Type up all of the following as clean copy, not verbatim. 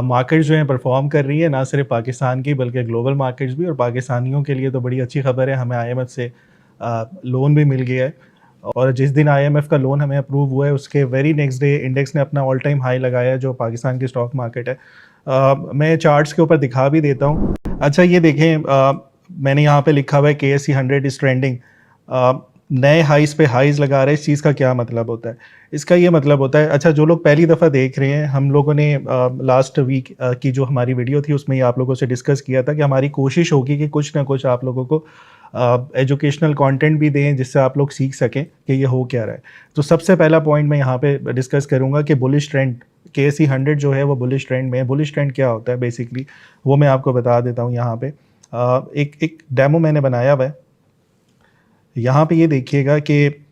Markets जो हैं perform कर रही है, ना सिर्फ पाकिस्तान की बल्कि ग्लोबल मार्केट्स भी। और पाकिस्तानियों के लिए तो बड़ी अच्छी खबर है, हमें आईएमएफ से लोन भी मिल गया है। और जिस दिन आईएमएफ का लोन हमें अप्रूव हुआ है उसके वेरी नेक्स्ट डे इंडेक्स ने अपना ऑल टाइम हाई लगाया है, जो पाकिस्तान की स्टॉक मार्केट है। मैं चार्ट्स के ऊपर दिखा भी देता हूँ। अच्छा ये देखें, मैंने यहाँ पे लिखा हुआ है KSE 100 इज ट्रेंडिंग। नए हाइस पे हाइस लगा रहे हैं। इस चीज़ का क्या मतलब होता है? इसका ये मतलब होता है, अच्छा जो लोग पहली दफ़ा देख रहे हैं, हम लोगों ने लास्ट वीक की जो हमारी वीडियो थी उसमें ही आप लोगों से डिस्कस किया था कि हमारी कोशिश होगी कि कुछ ना कुछ आप लोगों को एजुकेशनल कंटेंट भी दें जिससे आप लोग सीख सकें कि ये हो क्या रहा है। तो सबसे पहला पॉइंट मैं यहाँ पे डिस्कस करूँगा कि बुलिश ट्रेंड, KSE 100 जो है वो बुलिश ट्रेंड में है। बुलिश ट्रेंड क्या होता है बेसिकली, वो मैं आपको बता देता हूँ यहाँ पे। एक डेमो मैंने बनाया हुआ है। यहाँ पे ये देखिएगा कि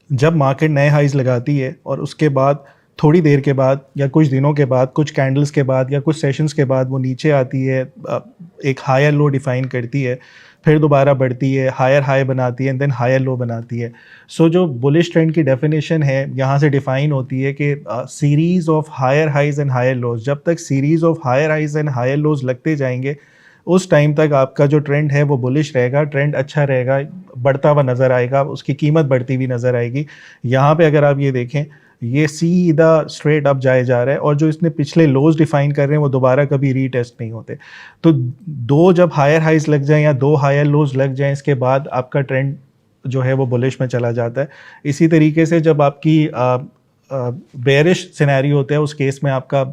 जब मार्केट नए हाइज लगाती है और उसके बाद थोड़ी देर के बाद या कुछ दिनों के बाद, कुछ कैंडल्स के बाद या कुछ सेशंस के बाद वो नीचे आती है, एक हायर लो डिफाइन करती है, फिर दोबारा बढ़ती है, हायर हाई बनाती है एंड देन हायर लो बनाती है। सो जो बुलिश ट्रेंड की डेफिनेशन है यहाँ से डिफाइन होती है कि series of higher highs and higher lows. जब तक series of higher highs and higher lows लगते जाएंगे उस टाइम तक आपका जो ट्रेंड है वो बुलिश रहेगा, ट्रेंड अच्छा रहेगा, बढ़ता हुआ नज़र आएगा, उसकी कीमत बढ़ती हुई नज़र आएगी। यहाँ पे अगर आप ये देखें, ये सीधा स्ट्रेट अप जाए जा रहा है और जो इसने पिछले लोज डिफाइन कर रहे हैं वो दोबारा कभी रीटेस्ट नहीं होते। तो दो जब हायर हाइज लग जाएं या दो हायर लोज लग जाएं, इसके बाद आपका ट्रेंड जो है वो बुलिश में चला जाता है। इसी तरीके से जब आपकी बेरिश सिनेरियो होता है, उस केस में आपका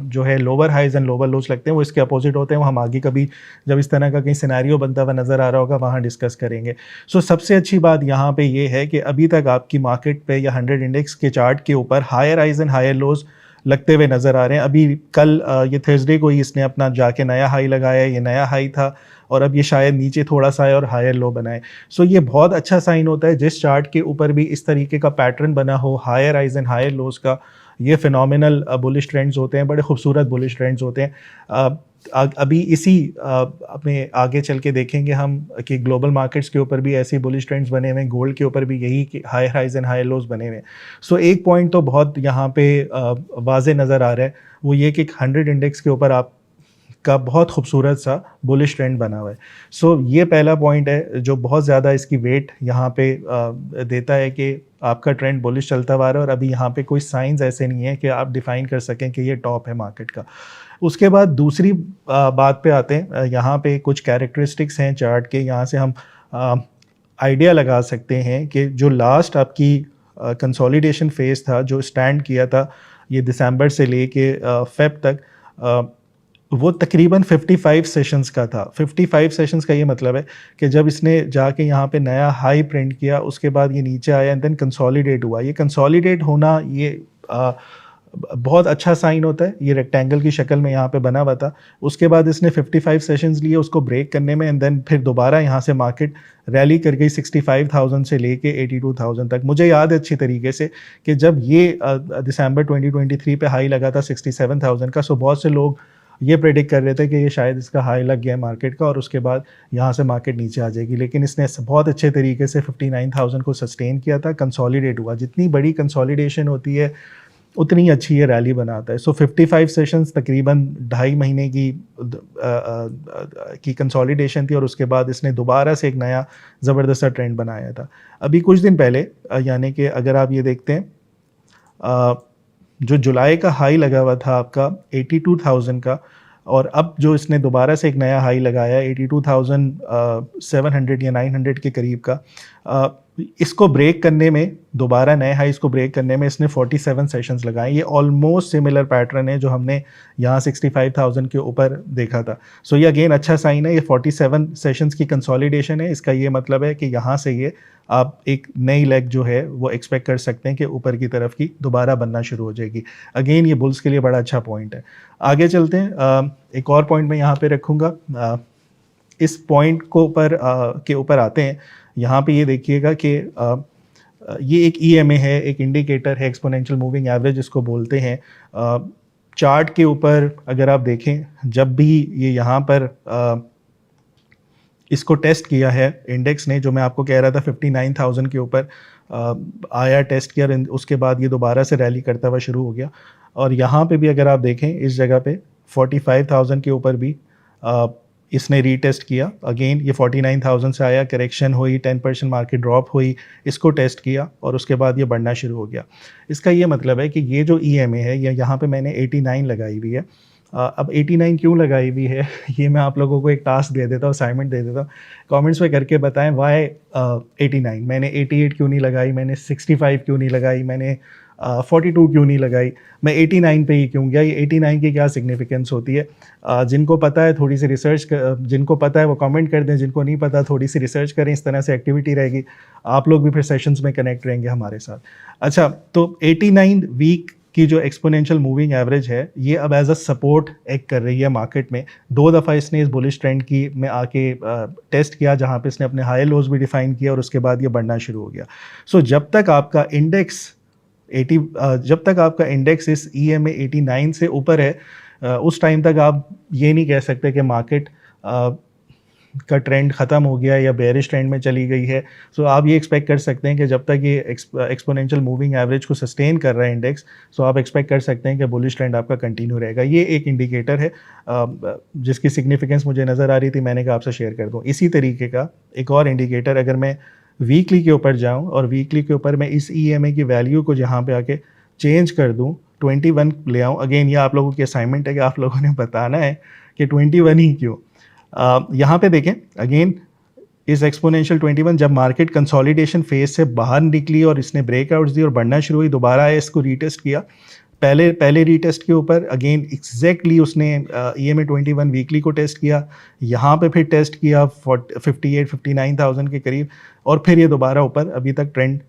जो है lower highs and lower lows लगते हैं, वो इसके अपोजिट होते हैं। वो हम आगे कभी जब इस तरह का कहीं सिनेरियो बनता हुआ नज़र आ रहा होगा वहाँ डिस्कस करेंगे। सो सबसे अच्छी बात यहाँ पे ये है कि अभी तक आपकी मार्केट पे या 100 इंडेक्स के चार्ट के ऊपर higher highs and higher lows लगते हुए नज़र आ रहे हैं। अभी कल ये थर्सडे को ही इसने अपना जाके नया हाई लगाया, ये नया हाई था और अब ये शायद नीचे थोड़ा सा है और हायर लो बनाए। सो ये बहुत अच्छा साइन होता है जिस चार्ट के ऊपर भी इस तरीके का पैटर्न बना हो, higher highs and higher lows का। ये फिनोमिनल बुलिश ट्रेंड्स होते हैं, बड़े खूबसूरत बुलिश ट्रेंड्स होते हैं। अभी इसी अपने आगे चल के देखेंगे हम कि ग्लोबल मार्केट्स के ऊपर भी ऐसे बुलिश ट्रेंड्स बने हुए हैं, गोल्ड के ऊपर भी यही higher highs and higher lows बने हुए हैं। सो एक पॉइंट तो बहुत यहाँ पे वाजे नज़र आ रहा है, वो ये कि 100 इंडेक्स के ऊपर आप का बहुत खूबसूरत सा बुलिश ट्रेंड बना हुआ है। सो ये पहला पॉइंट है जो बहुत ज़्यादा इसकी वेट यहाँ पे देता है कि आपका ट्रेंड बुलिश चलता हुआ रहा है और अभी यहाँ पे कोई साइंस ऐसे नहीं है कि आप डिफाइन कर सकें कि ये टॉप है मार्केट का। उसके बाद दूसरी बात पे आते हैं। यहाँ पे कुछ कैरेक्टरिस्टिक्स हैं चार्ट के, यहाँ से हम आइडिया लगा सकते हैं कि जो लास्ट आपकी कंसोलिडेशन फेज था, जो स्टैंड किया था ये दिसंबर से लेके फेब तक, वो तकरीबन 55 सेशंस का था। 55 सेशंस का ये मतलब है कि जब इसने जाके यहाँ पे नया हाई प्रिंट किया उसके बाद ये नीचे आया एंड देन कंसोलिडेट हुआ। ये कंसोलिडेट होना ये बहुत अच्छा साइन होता है। ये रेक्टेंगल की शक्ल में यहाँ पे बना हुआ था। उसके बाद इसने 55 सेशंस लिए उसको ब्रेक करने में एंड देन फिर दोबारा यहाँ से मार्केट रैली कर गई 65,000 से लेके 82,000 तक। मुझे याद है अच्छी तरीके से कि जब ये दिसंबर 2023 पे हाई लगा था 67,000 का, सो बहुत से लोग ये प्रेडिक्ट कर रहे थे कि ये शायद इसका हाई लग गया है मार्केट का और उसके बाद यहाँ से मार्केट नीचे आ जाएगी, लेकिन इसने बहुत अच्छे तरीके से 59,000 को सस्टेन किया था, कंसोलिडेट हुआ। जितनी बड़ी कंसोलिडेशन होती है उतनी अच्छी ये रैली बनाता है। सो 55 सेशंस तकरीबन 2.5 महीने की कंसोलिडेशन थी और उसके बाद इसने दोबारा से एक नया ज़बरदस्त ट्रेंड बनाया था। अभी कुछ दिन पहले यानी कि अगर आप ये देखते हैं, जो जुलाई का हाई लगा हुआ था आपका 82,000 का और अब जो इसने दोबारा से एक नया हाई लगाया 82,700 या 900 के करीब का, इसको ब्रेक करने में, दोबारा नए हाई इसको ब्रेक करने में इसने 47 सेशंस लगाए। ये ऑलमोस्ट सिमिलर पैटर्न है जो हमने यहाँ 65,000 के ऊपर देखा था। सो ये अगेन अच्छा साइन है। ये 47 सेशंस की कंसोलिडेशन है। इसका ये मतलब है कि यहाँ से ये आप एक नई लेग जो है वो एक्सपेक्ट कर सकते हैं कि ऊपर की तरफ की दोबारा बनना शुरू हो जाएगी। अगेन ये बुल्स के लिए बड़ा अच्छा पॉइंट है। आगे चलते हैं। एक और पॉइंट मैं यहाँ पे रखूँगा। इस पॉइंट के ऊपर आते हैं। यहाँ पे ये देखिएगा कि ये एक EMA है, एक इंडिकेटर है, एक्सपोनेंशियल मूविंग एवरेज इसको बोलते हैं। चार्ट के ऊपर अगर आप देखें, जब भी ये यहाँ पर इसको टेस्ट किया है इंडेक्स ने, जो मैं आपको कह रहा था 59,000 के ऊपर आया, टेस्ट किया, उसके बाद ये दोबारा से रैली करता हुआ शुरू हो गया। और यहाँ पे भी अगर आप देखें इस जगह पे 45,000 के ऊपर भी इसने रीटेस्ट किया। अगेन ये 49,000 से आया, करेक्शन हुई, 10% मार्केट ड्रॉप हुई, इसको टेस्ट किया और उसके बाद ये बढ़ना शुरू हो गया। इसका ये मतलब है कि ये जो EMA है, ये यहाँ पे मैंने 89 लगाई हुई है। अब 89 क्यों लगाई हुई है ये मैं आप लोगों को एक टास्क दे देता हूँ, असाइनमेंट दे देता हूँ, कमेंट्स में करके बताएं वाई 89। मैंने 88 क्यों नहीं लगाई, मैंने 65 क्यों नहीं लगाई, मैंने 42 क्यों नहीं लगाई, मैं 89 पे ही क्यों गया, ये 89 की क्या सिग्निफिकेंस होती है। जिनको पता है थोड़ी सी रिसर्च जिनको पता है वो कमेंट कर दें, जिनको नहीं पता थोड़ी सी रिसर्च करें। इस तरह से एक्टिविटी रहेगी, आप लोग भी फिर सेशंस में कनेक्ट रहेंगे हमारे साथ। अच्छा, तो 89 वीक की जो एक्सपोनेंशियल मूविंग एवरेज है, ये अब एज अ सपोर्ट एक्ट कर रही है मार्केट में। 2 दफ़ा इसने इस बुलिश ट्रेंड की में आके टेस्ट किया, जहाँ पे इसने अपने हाई लोज भी डिफाइन किया और उसके बाद ये बढ़ना शुरू हो गया। सो जब तक आपका इंडेक्स इस EMA 89 से ऊपर है, उस टाइम तक आप ये नहीं कह सकते कि मार्केट का ट्रेंड ख़त्म हो गया या बेरिश ट्रेंड में चली गई है। सो आप ये एक्सपेक्ट कर सकते हैं कि जब तक ये एक्सपोनेंशियल मूविंग एवरेज को सस्टेन कर रहा है इंडेक्स, सो आप एक्सपेक्ट कर सकते हैं कि बुलिश ट्रेंड आपका कंटिन्यू रहेगा। ये एक इंडिकेटर है जिसकी सिग्निफिकेंस मुझे नज़र आ रही थी, मैंने कहा आपसे शेयर कर दूँ। इसी तरीके का एक और इंडिकेटर, अगर मैं वीकली के ऊपर जाऊँ और वीकली के ऊपर मैं इस EMA की वैल्यू को जहाँ पे आके चेंज कर दूँ, 21 ले आऊँ। अगेन ये आप लोगों की असाइनमेंट है कि आप लोगों ने बताना है कि 21 ही क्यों। यहाँ पे देखें अगेन इस एक्सपोनेंशियल 21 जब मार्केट कंसोलिडेशन फेज से बाहर निकली और इसने ब्रेकआउट्स दी और बढ़ना शुरू हुई, दोबारा आया, इसको रीटेस्ट किया। पहले रीटेस्ट के ऊपर अगेन एग्जैक्टली उसने EMA 21 वीकली को टेस्ट किया, यहाँ पे फिर टेस्ट किया 58-59,000 के करीब, और फिर ये दोबारा ऊपर अभी तक ट्रेंड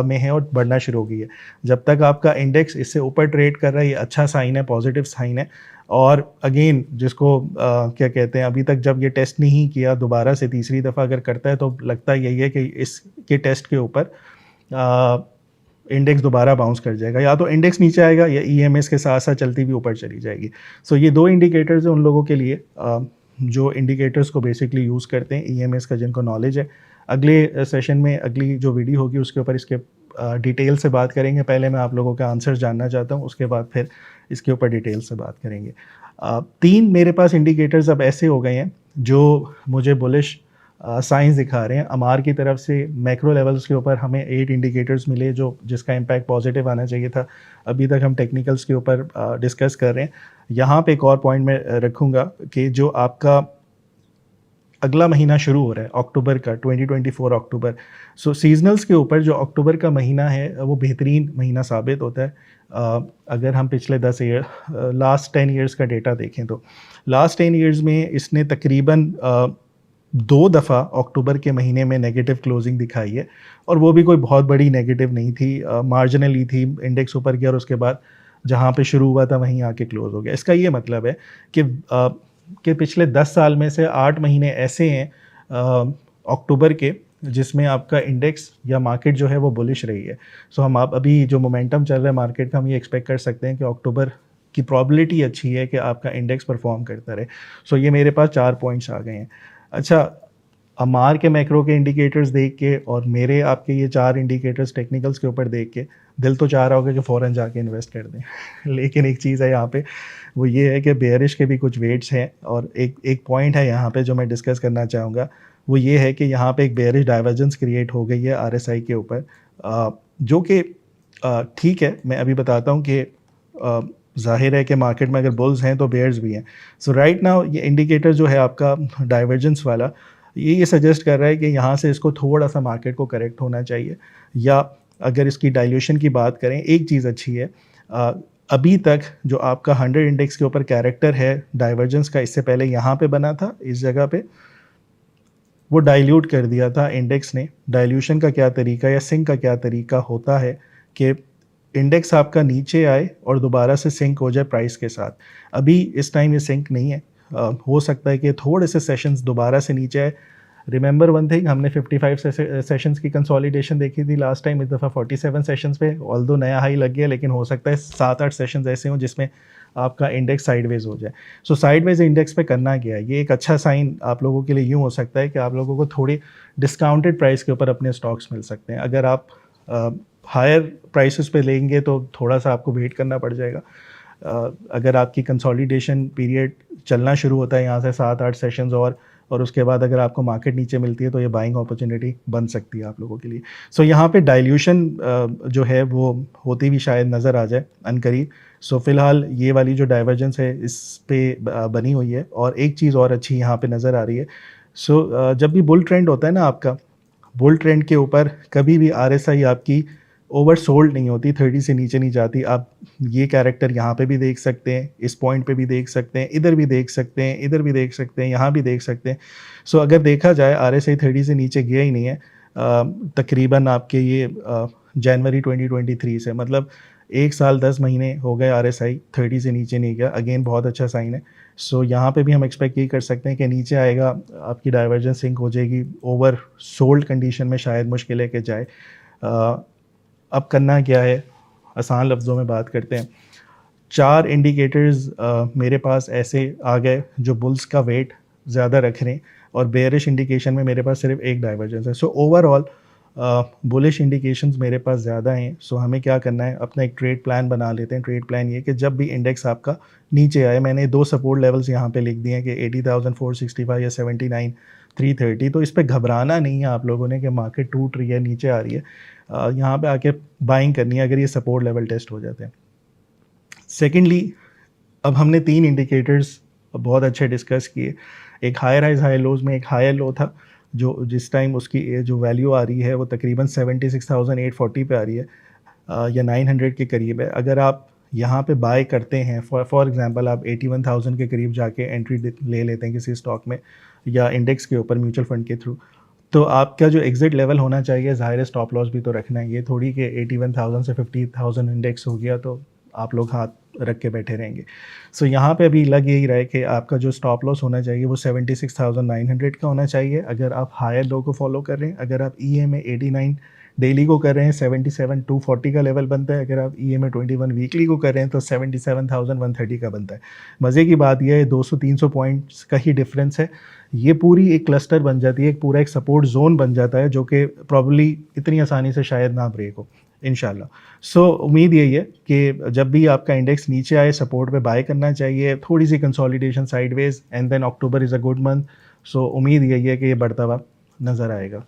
में है और बढ़ना शुरू हो गई है। जब तक आपका इंडेक्स इससे ऊपर ट्रेड कर रहा है, ये अच्छा साइन है, पॉजिटिव साइन है। और अगेन जिसको क्या कहते हैं, अभी तक जब ये टेस्ट नहीं किया, दोबारा से तीसरी दफ़ा अगर करता है तो लगता यही है कि इसके टेस्ट के ऊपर इंडेक्स दोबारा बाउंस कर जाएगा, या तो इंडेक्स नीचे आएगा या EMS के साथ साथ चलती भी ऊपर चली जाएगी। सो ये 2 इंडिकेटर्स हैं उन लोगों के लिए जो इंडिकेटर्स को बेसिकली यूज़ करते हैं EMS का, जिनको नॉलेज है। अगले सेशन में अगली जो वीडियो होगी उसके ऊपर इसके डिटेल से बात करेंगे। पहले मैं आप लोगों का आंसर जानना चाहता हूँ, उसके बाद फिर इसके ऊपर डिटेल से बात करेंगे। 3 मेरे पास इंडिकेटर्स अब ऐसे हो गए हैं जो मुझे बुलिश साइंस दिखा रहे हैं। अमार की तरफ से मैक्रो लेवल्स के ऊपर हमें 8 इंडिकेटर्स मिले जो जिसका इम्पैक्ट पॉजिटिव आना चाहिए था। अभी तक हम टेक्निकल्स के ऊपर डिस्कस कर रहे हैं। यहाँ पे एक और पॉइंट मैं रखूँगा कि जो आपका अगला महीना शुरू हो रहा है अक्टूबर का, 2024 अक्टूबर, सो सीजनल्स के ऊपर जो अक्टूबर का महीना है वो बेहतरीन महीना साबित होता है। अगर हम पिछले 10 ईयर लास्ट 10 ईयर्स का डेटा देखें तो लास्ट 10 ईयर्स में इसने तकरीबन 2 दफ़ा अक्टूबर के महीने में नेगेटिव क्लोजिंग दिखाई है, और वो भी कोई बहुत बड़ी नेगेटिव नहीं थी, मार्जिनली थी। इंडेक्स ऊपर गया और उसके बाद जहाँ पे शुरू हुआ था वहीं आके क्लोज हो गया। इसका ये मतलब है कि पिछले 10 साल में से 8 महीने ऐसे हैं अक्टूबर के जिसमें आपका इंडेक्स या मार्केट जो है वो बुलिश रही है। सो हम आप अभी जो मोमेंटम चल रहा है मार्केट का, हम ये एक्सपेक्ट कर सकते हैं कि अक्टूबर की प्रॉबिलिटी अच्छी है कि आपका इंडेक्स परफॉर्म करता रहे। सो ये मेरे पास 4 पॉइंट्स आ गए हैं। अच्छा, अमार के मैक्रो के इंडिकेटर्स देख के और मेरे आपके ये 4 इंडिकेटर्स टेक्निकल्स के ऊपर देख के दिल तो चाह रहा होगा कि फ़ौरन जाके इन्वेस्ट कर दें लेकिन एक चीज़ है यहाँ पे, वो ये है कि बेयरिश के भी कुछ वेट्स हैं, और एक पॉइंट है यहाँ पे जो मैं डिस्कस करना चाहूँगा, वो ये है कि यहाँ पे एक बेयरिश डाइवर्जेंस क्रिएट हो गई है RSI के ऊपर, जो कि ठीक है। मैं अभी बताता हूँ कि ज़ाहिर है कि मार्केट में अगर बुल्स हैं तो बेयर्स भी हैं। सो राइट नाउ ये इंडिकेटर जो है आपका डाइवर्जेंस वाला, ये सजेस्ट कर रहा है कि यहाँ से इसको थोड़ा सा मार्केट को करेक्ट होना चाहिए। या अगर इसकी डाइल्यूशन की बात करें, एक चीज़ अच्छी है, अभी तक जो आपका 100 इंडेक्स के ऊपर कैरेक्टर है डाइवर्जेंस का, इससे पहले यहाँ पे बना था इस जगह पे, वो डाइल्यूट कर दिया था इंडेक्स ने। डाइल्यूशन का क्या तरीका या सिंक का क्या तरीका होता है कि इंडेक्स आपका नीचे आए और दोबारा से सिंक हो जाए प्राइस के साथ। अभी इस टाइम ये सिंक नहीं है, हो सकता है कि थोड़े से सेशंस दोबारा से नीचे आए, रिमेंबर वन थिंग, हमने 55 सेशंस की कंसोलिडेशन देखी थी लास्ट टाइम, इस दफ़ा 47 सेशंस पे, ऑल्दो नया हाई लग गया, लेकिन हो सकता है 7-8 सेशंस ऐसे हों जिसमें आपका इंडेक्स साइडवेज हो जाए। सो साइडवेज इंडेक्स पे करना क्या है, ये एक अच्छा साइन आप लोगों के लिए यूँ हो सकता है कि आप लोगों को थोड़ी डिस्काउंटेड प्राइस के ऊपर अपने स्टॉक्स मिल सकते हैं। अगर आप हायर प्राइसेस पे लेंगे तो थोड़ा सा आपको वेट करना पड़ जाएगा। अगर आपकी कंसोलिडेशन पीरियड चलना शुरू होता है यहाँ से 7-8 सेशंस और उसके बाद अगर आपको मार्केट नीचे मिलती है तो ये बाइंग अपॉर्चुनिटी बन सकती है आप लोगों के लिए। सो यहाँ पे डाइल्यूशन जो है वो होती भी शायद नज़र आ जाए अनकरीब। सो फिलहाल ये वाली जो डाइवर्जेंस है इस पे बनी हुई है। और एक चीज़ और अच्छी यहाँ पे नज़र आ रही है। सो जब भी बुल ट्रेंड होता है ना आपका, बुल ट्रेंड के ऊपर कभी भी RSI आपकी ओवर सोल्ड नहीं होती, 30 से नीचे नहीं जाती। आप ये कैरेक्टर यहाँ पे भी देख सकते हैं, इस पॉइंट पे भी देख सकते हैं, इधर भी देख सकते हैं, इधर भी देख सकते हैं, यहाँ भी देख सकते हैं। सो अगर देखा जाए RSI 30 से नीचे गया ही नहीं है तकरीबन आपके ये जनवरी 2023 से, मतलब 1 साल 10 महीने हो गए RSI 30 से नीचे नहीं गया। अगेन बहुत अच्छा साइन है। सो यहाँ पे भी हम एक्सपेक्ट ये कर सकते हैं कि नीचे आएगा, आपकी डाइवर्जेंस सिंक हो जाएगी, ओवर सोल्ड कंडीशन में शायद मुश्किल है कि जाए। अब करना क्या है, आसान लफ्ज़ों में बात करते हैं। 4 इंडिकेटर्स मेरे पास ऐसे आ गए जो बुल्स का वेट ज़्यादा रख रहे हैं, और बेयरिश इंडिकेशन में मेरे पास सिर्फ एक डाइवर्जेंस है। सो ओवरऑल बुलिश इंडिकेशंस मेरे पास ज़्यादा हैं। सो हमें क्या करना है, अपना एक ट्रेड प्लान बना लेते हैं। ट्रेड प्लान ये कि जब भी इंडेक्स आपका नीचे आए, मैंने 2 सपोर्ट लेवल्स यहाँ पे लिख दिए हैं कि 80,465 या 79,330। तो इस पर घबराना नहीं है आप लोगों ने कि मार्केट टूट रही है, नीचे आ रही है। यहाँ पे आके बाइंग करनी है अगर ये सपोर्ट लेवल टेस्ट हो जाते हैं। सेकेंडली, अब हमने 3 इंडिकेटर्स बहुत अच्छे डिस्कस किए। एक हायर हाइज हाई लोज में एक हायर लो था, जो जिस टाइम उसकी जो वैल्यू आ रही है वो तकरीबन 76,840 पे आ रही है, या 900 के करीब है। अगर आप यहाँ पे बाय करते हैं, फॉर एग्जांपल आप 81,000 के करीब जाके एंट्री ले लेते हैं किसी स्टॉक में या इंडेक्स के ऊपर म्यूचुअल फंड के थ्रू, तो आपका जो एग्जिट लेवल होना चाहिए, ज़ाहिर है स्टॉप लॉस भी तो रखना है। ये थोड़ी कि 81,000 से 50,000 इंडेक्स हो गया तो आप लोग हाथ रख के बैठे रहेंगे। सो यहाँ पे अभी लग यही रहा है कि आपका जो स्टॉप लॉस होना चाहिए वो 76,900 का होना चाहिए अगर आप हायर लो को फॉलो कर रहे हैं। अगर आप EMA 89 डेली को कर रहे हैं 77,240 का लेवल बनता है। अगर आप EMA 21 वीकली को कर रहे हैं तो 77,130 का बनता है। मज़े की बात यह है 200-300 पॉइंट्स का ही डिफरेंस है। ये पूरी एक क्लस्टर बन जाती है, एक पूरा एक सपोर्ट जोन बन जाता है, जो कि प्रॉब्ली इतनी आसानी से शायद ना ब्रेक हो इंशाल्लाह। सो उम्मीद यही है कि जब भी आपका इंडेक्स नीचे आए, सपोर्ट पे बाय करना चाहिए, थोड़ी सी consolidation sideways, and then October is a good month. So उम्मीद यही है कि ये बढ़ता हुआ नज़र आएगा।